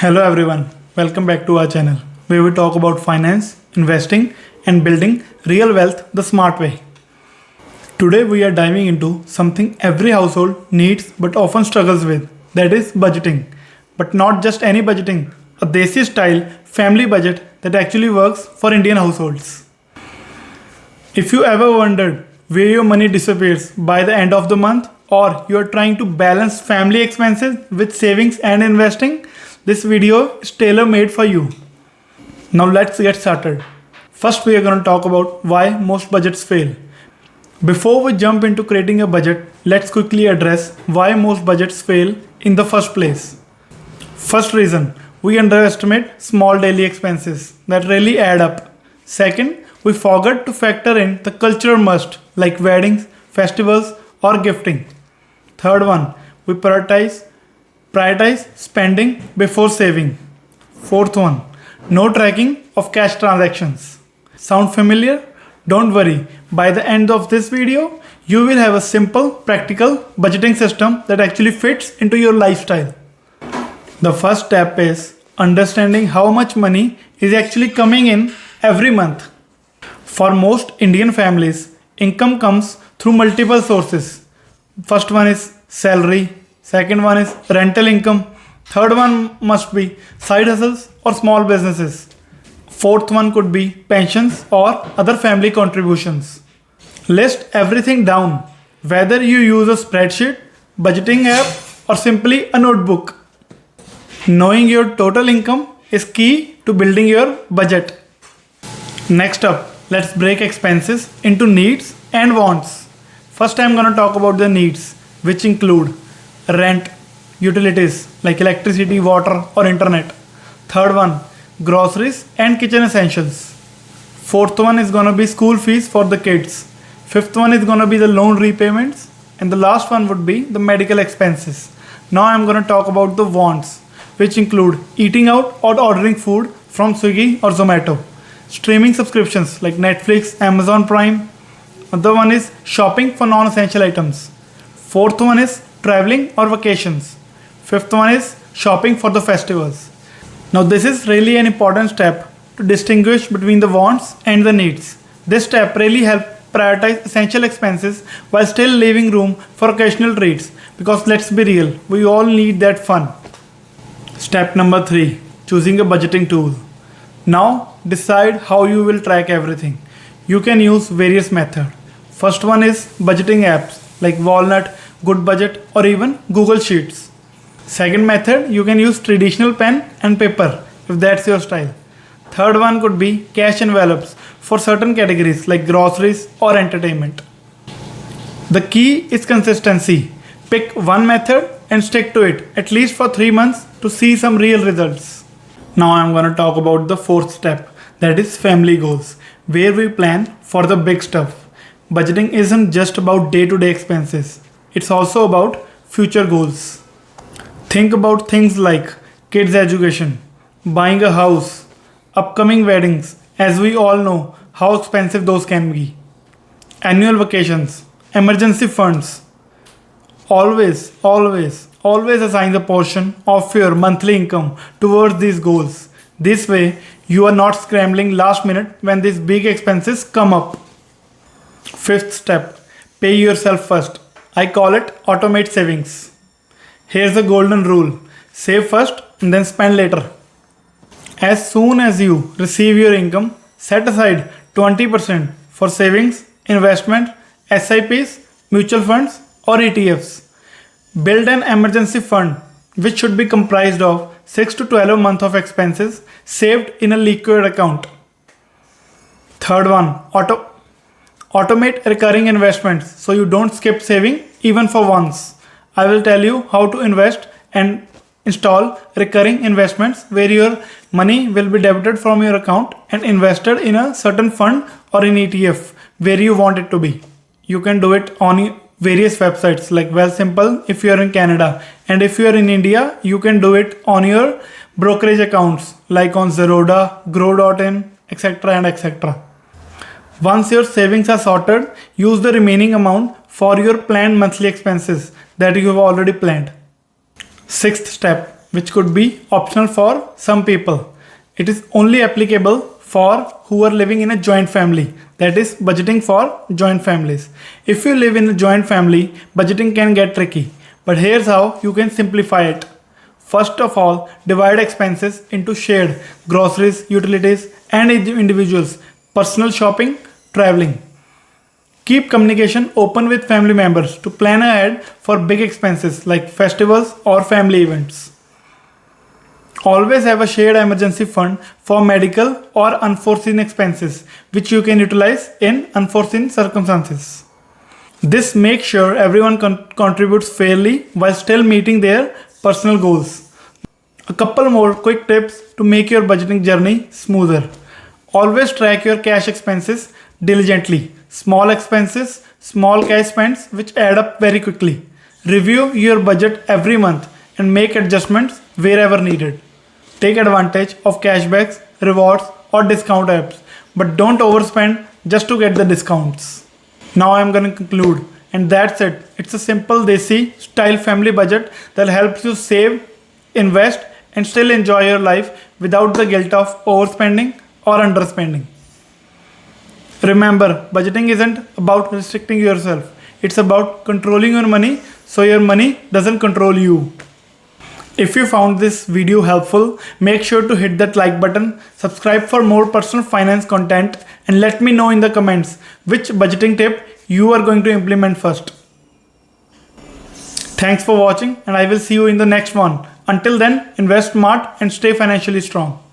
Hello everyone, welcome back to our channel where we talk about finance, investing and building real wealth the smart way. Today we are diving into something every household needs but often struggles with, that is budgeting. But not just any budgeting, a Desi style family budget that actually works for Indian households. If you ever wondered where your money disappears by the end of the month, or you are trying to balance family expenses with savings and investing, this video is tailor-made for you. Now let's get started. First we are going to talk about why most budgets fail. Before we jump into creating a budget, let's quickly address why most budgets fail in the first place. First reason, we underestimate small daily expenses that really add up. Second, we forget to factor in the cultural must like weddings, festivals or gifting. Third one, we prioritize spending before saving. Fourth one, no tracking of cash transactions. Sound familiar? Don't worry, by the end of this video, you will have a simple, practical budgeting system that actually fits into your lifestyle. The first step is understanding how much money is actually coming in every month. For most Indian families, income comes through multiple sources. First one is salary, second one is rental income, third one must be side hustles or small businesses. Fourth one could be pensions or other family contributions. List everything down, whether you use a spreadsheet, budgeting app or simply a notebook. Knowing your total income is key to building your budget. Next up, let's break expenses into needs and wants. First I'm going to talk about the needs, which include rent, utilities like electricity, water or internet. Third one, groceries and kitchen essentials. Fourth one is going to be school fees for the kids. Fifth one is going to be the loan repayments. And the last one would be the medical expenses. Now I'm going to talk about the wants, which include eating out or ordering food from Swiggy or Zomato. Streaming subscriptions like Netflix, Amazon Prime. Other one is shopping for non-essential items. Fourth one is traveling or vacations. Fifth one is shopping for the festivals. Now this is really an important step to distinguish between the wants and the needs. This step really helps prioritize essential expenses while still leaving room for occasional treats, because let's be real, we all need that fun. Step number 3, choosing a budgeting tool. Now decide how you will track everything. You can use various methods. First one is budgeting apps like Walnut, Good Budget or even Google Sheets. Second method, you can use traditional pen and paper if that's your style. Third one could be cash envelopes for certain categories like groceries or entertainment. The key is consistency. Pick one method and stick to it at least for 3 months to see some real results. Now I'm going to talk about the fourth step, that is family goals, where we plan for the big stuff. Budgeting isn't just about day-to-day expenses. It's also about future goals. Think about things like kids' education, buying a house, upcoming weddings, as we all know how expensive those can be. Annual vacations, emergency funds. Always assign a portion of your monthly income towards these goals. This way, you are not scrambling last minute when these big expenses come up. Fifth step, pay yourself first. I call it automate savings. Here's the golden rule. Save first and then spend later. As soon as you receive your income, set aside 20% for savings, investment, SIPs, mutual funds or ETFs. Build an emergency fund which should be comprised of 6 to 12 months of expenses saved in a liquid account. Third one, automate recurring investments so you don't skip saving even for once. I will tell you how to invest and install recurring investments where your money will be debited from your account and invested in a certain fund or in ETF where you want it to be. You can do it on various websites like Simple if you are in Canada, and if you are in India, you can do it on your brokerage accounts like on Zerodha, Grow.in, etc. and etc. Once your savings are sorted, use the remaining amount for your planned monthly expenses that you have already planned. Sixth step, which could be optional for some people. It is only applicable for who are living in a joint family, that is budgeting for joint families. If you live in a joint family, budgeting can get tricky, but here's how you can simplify it. First of all, divide expenses into shared groceries, utilities, and individuals, personal shopping, traveling. Keep communication open with family members to plan ahead for big expenses like festivals or family events. Always have a shared emergency fund for medical or unforeseen expenses, which you can utilize in unforeseen circumstances. This makes sure everyone contributes fairly while still meeting their personal goals. A couple more quick tips to make your budgeting journey smoother. Always track your cash expenses diligently. Small expenses, small cash spends which add up very quickly. Review your budget every month and make adjustments wherever needed. Take advantage of cashbacks, rewards, or discount apps, but don't overspend just to get the discounts. Now I am going to conclude, and that's it. It's a simple Desi style family budget that helps you save, invest, and still enjoy your life without the guilt of overspending or underspending. Remember, budgeting isn't about restricting yourself. It's about controlling your money so your money doesn't control you. If you found this video helpful, make sure to hit that like button, subscribe for more personal finance content, and let me know in the comments which budgeting tip you are going to implement first. Thanks for watching, and I will see you in the next one. Until then, invest smart and stay financially strong.